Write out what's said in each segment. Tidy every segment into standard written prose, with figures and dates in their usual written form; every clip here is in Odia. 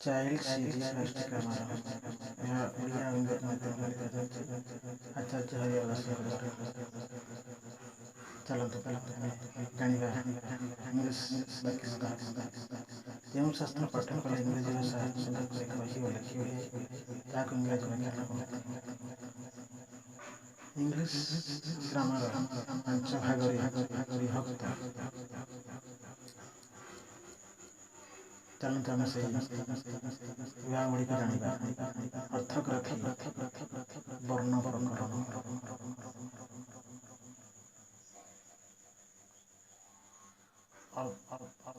ଚାଇଲ୍ଡ ସିରିଜ୍ ଫାଷ୍ଟ କାମାର ଏହା ଓଡ଼ିଆ ମାଧ୍ୟମରେ ଲେଖାଯାଇଛି। ଆଚାର୍ଯ୍ୟ ହରିହର ଚାଲନ୍ତୁ ଆମେ ଜାଣିବା ଇଂଲିଶ ବାକ୍ୟ ଯେଉଁ ଶାସ୍ତ୍ର ପାଠ କଲେ ଇଂରାଜୀ ଭାଷା ଶୁଦ୍ଧ କରି କହି ଓ ଲେଖିବେ ତାହାକୁ ଇଂରାଜୀ ବ୍ୟାକରଣ କୁହନ୍ତି। ଇଂଲିଶ ଗ୍ରାମାର 5 ଭାଗରେ ବିଭକ୍ତ। ଚାଲନ୍ତୁ ଆମେ ସେଇ ବିଭାଗ ଗୁଡ଼ିକୁ ଜାଣିବା। ଅର୍ଥୋଗ୍ରାଫି, ବର୍ଣ୍ଣ ପ୍ରକରଣ,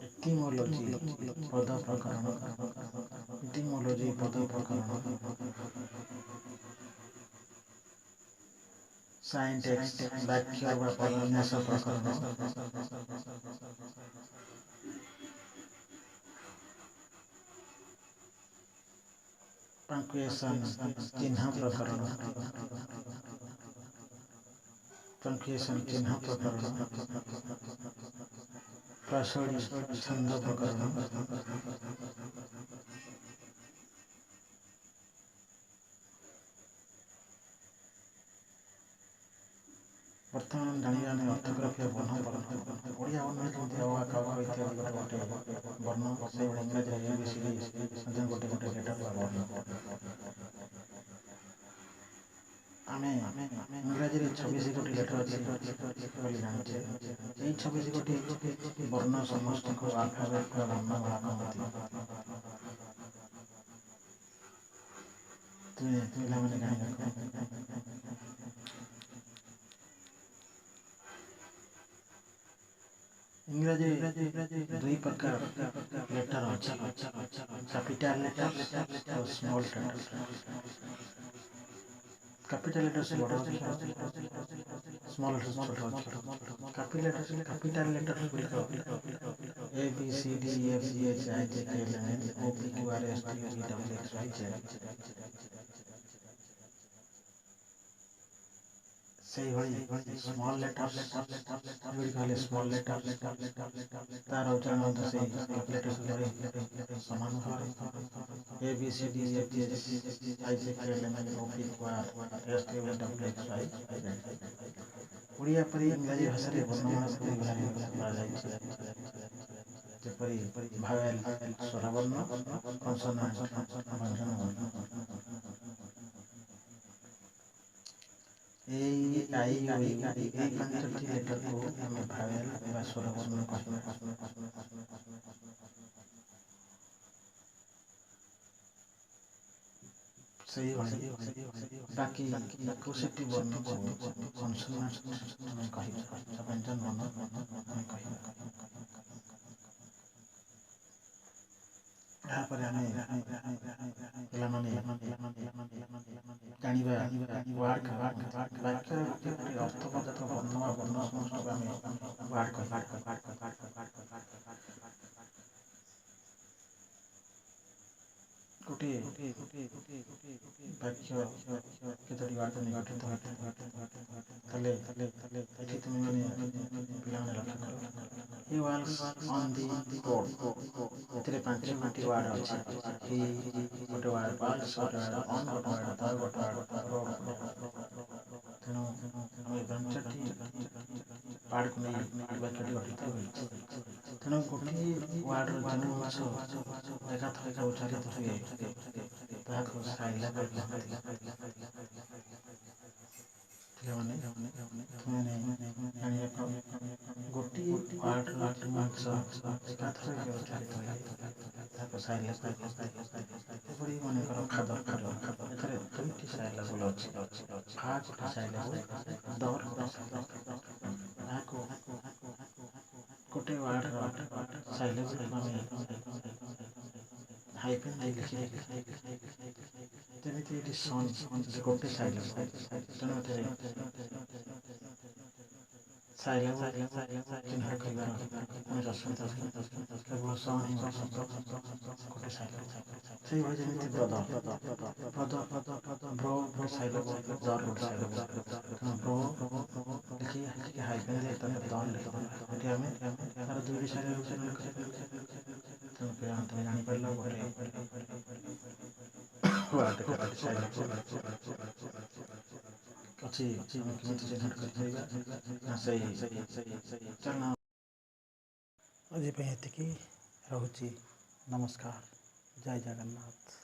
ଏଟିମୋଲୋଜି ପଦ ପ୍ରକରଣ, ଏଟିମୋଲୋଜି ପଦ ପ୍ରକରଣ, ସାଇଣ୍ଟେକ୍ସ ବାକ୍ୟ ବା ପଦନ୍ୟାସ ପ୍ରକରଣ, ପଙ୍କ୍ଚୁଏସନ୍ ଚିହ୍ନ ପ୍ରକରଣ, ପଙ୍କ୍ଚୁଏସନ୍ ଚିହ୍ନ ପ୍ରକରଣ, ପ୍ରସୋଡ଼ି ଛନ୍ଦ ପ୍ରକରଣ, ବର୍ତ୍ତମାନ ଜାଣିବା ଆମେ ଅର୍ଥୋଗ୍ରାଫି ଓ ବର୍ଣ୍ଣ ପ୍ରକରଣ। ଓଡ଼ିଆ ବର୍ଣ୍ଣ ଯେମିତି ଅ ଆ କ ଖ ଇତ୍ୟାଦି ଗୋଟେ ବର୍ଣ୍ଣ, ସେଇଭଳି ଇଂରାଜୀରେ ABCD ମଧ୍ୟ ଗୋଟେ ଲେଟର ବା ବର୍ଣ୍ଣ। ଆମେ ଇଂରାଜୀରେ 26 ଗୋଟି ଲେଟର ଅଛି ବୋଲି ଜାଣିଛେ। ଏଇ 26 ଗୋଟି ବର୍ଣ୍ଣ ସମସ୍ତଙ୍କୁ ଆଲଫାବେଟ୍ ବା ବର୍ଣ୍ଣମାଳା କହନ୍ତି। ପିଲାମାନେ ଜାଣିବାକୁ ଇଂରାଜୀ ଦୁଇ ପ୍ରକାର ଲେଟର ଅଛି, କ୍ୟାପିଟାଲ ଲେଟର ଓ ସ୍ମଲ୍ ଲେଟର। କ୍ୟାପିଟାଲ ଲେଟର ବଡ଼ ଅକ୍ଷର, ସ୍ମଲ୍ ଲେଟର ଛୋଟ ଅକ୍ଷର। କ୍ୟାପିଟାଲ ଲେଟର ଗୁଡ଼ିକ ABCDEFGHIJKLMNOPQRSTUVWXYZ। ସେଇଭଳି ସ୍ମଲ୍ ଲେଟର ଗୁଡ଼ିକ ହେଲେ ସ୍ମଲ୍ ଲେଟର, ତାର ଉଚ୍ଚାରଣ ମଧ୍ୟ ସେଇ ଲେଟର ସମାନ ଭାବରେ ABCDEFGHIJKLMNOPQRSTUVWXYZ। ଓଡ଼ିଆ ପରି ଇଂରାଜୀ ଭାଷାରେ ବର୍ଣ୍ଣମାଳାକୁ ବିଭାଗ କରାଯାଇଛି, ଯେପରି ଭାୱେଲ ସ୍ୱରବର୍ଣ୍ଣ, କନସୋନାଣ୍ଟ ବ୍ୟଞ୍ଜନ ବର୍ଣ୍ଣ। ଏଇ ଆଇ ଓ ୟୁ ଏଇ 5ଟି ଲେଟରକୁ ଆମେ ଭାୱେଲ ବା ସ୍ୱରବର୍ଣ୍ଣ କହିବା। ସେଇଭଳି ବାକି 21ଟି ବର୍ଣ୍ଣକୁ କନସୋନାଣ୍ଟ ଆମେ କହିବା, ବ୍ୟଞ୍ଜନ ବର୍ଣ୍ଣ ଆମେ କହିବା। ଏହାପରେ ଆମେ ପିଲାମାନେ ଜାଣିବା ୱାର୍ଡ ବାକ୍ୟର ଗୋଟିଏ ଅର୍ଥବୋଧକ ବର୍ଣ୍ଣ ବା ବର୍ଣ୍ଣ ସମସ୍ତଙ୍କୁ ଆମେ ୱାର୍ଡ କହିବା। ଗୋଟିଏ ବାକ୍ୟ କେତୋଟି ୱାର୍ଡ ନେଇ ଗଠିତ ହୋଇଥାଏ। ତାହେଲେ ଏଠି ତୁମେମାନେ ପିଲାମାନେ ଲକ୍ଷ୍ୟ କର। ହି ୱାର୍କସ୍ ଅନ୍ ଦି ରୋଡ୍, ଏଥିରେ 5ଟି ୱାର୍ଡ ଅଛି। ହି ଗୋଟେ ୱାର୍ଡ, ୱାର୍କସ୍ ଗୋଟେ ୱାର୍ଡ, ଅନ୍ ଗୋଟେ ୱାର୍ଡ, ଦ ଗୋଟେ ୱାର୍ଡ, ରୋଡ୍ ଗୋଟେ ୱାର୍ଡ। ତେଣୁ ଆମେ 5ଟି ୱାର୍ଡକୁ ନେଇ ବାକ୍ୟଟି ଗଠିତ ହୋଇଛି। ତେଣୁ ଗୋଟିଏ ୱାର୍ଡର ଯେଉଁ ଅଂଶ ଏକାଥରକେ ଉଚ୍ଚାରିତ ହୁଏ ତାହାକୁ ସାଇଲାବ କୁହନ୍ତି। ପିଲାମାନେ ଜାଣିବାକୁ ଗୋଟିଏ ୱାର୍ଡର ଯେଉଁ ଅଂଶ ଏକାଥରକେ ଉଚ୍ଚାରିତ ହୁଏ ତାହାକୁ ସାଇଲାବ କୁହନ୍ତି। ଏପରି ମନେକର ଖାଦର, ଏଠାରେ 2ଟି ସାଇଲାବଲ୍ ଅଛି। ଖା ଗୋଟେ ସାଇଲାବଲ୍, ଦର ଗୋଟେ ସାଇଲାବଲ୍। ତାହାକୁ ଗୋଟେ ୱାର୍ଡର ସାଇଲାବଲ୍କୁ ଆମେ ହାଇଫେନ୍ ଦେଇ ଲେଖିଦେଲେ, ଯେମିତି ଏଠି ସନ୍ ଗୋଟେ ସାଇଲାବଲ୍। ତେଣୁ ଏଠାରେ ସାଇଲାବଲ୍ ଚିହ୍ନଟ କରିବାର କୌଣସି ଅସୁବିଧା ନାହିଁ, କେବଳ ସନ୍ ହିଁ ଗୋଟେ ସାଇଲାବଲ୍। ସେଇଭଳି ଯେମିତି ବ୍ରଦ ବ୍ରୋ ଗୋଟେ ସାଇଲାବଲ୍, ଦର ଗୋଟେ ସାଇଲାବଲ୍। ତେଣୁ ବ୍ରୋ ଲେଖି ଟିକେ ହାଇଫେନ୍ ଦେଇ ତାପରେ ଦର ଲେଖିଦେବା। ଏଠି ଆମେ ତାର 2ଟି ସାଇଲାବଲ୍ ଉଚ୍ଚାରଣ କରିବା। तुम ଜାଣିପାରିଲ ଗୋଟେ ଅଛି କେମିତି ଚିହ୍ନଟ କରିପାରିବା ନା ସେଇ ଚାଲ ଆଜି ପାଇଁ ଏତିକି ରହୁଛି। ନମସ୍କାର, ଜୟ ଜଗନ୍ନାଥ।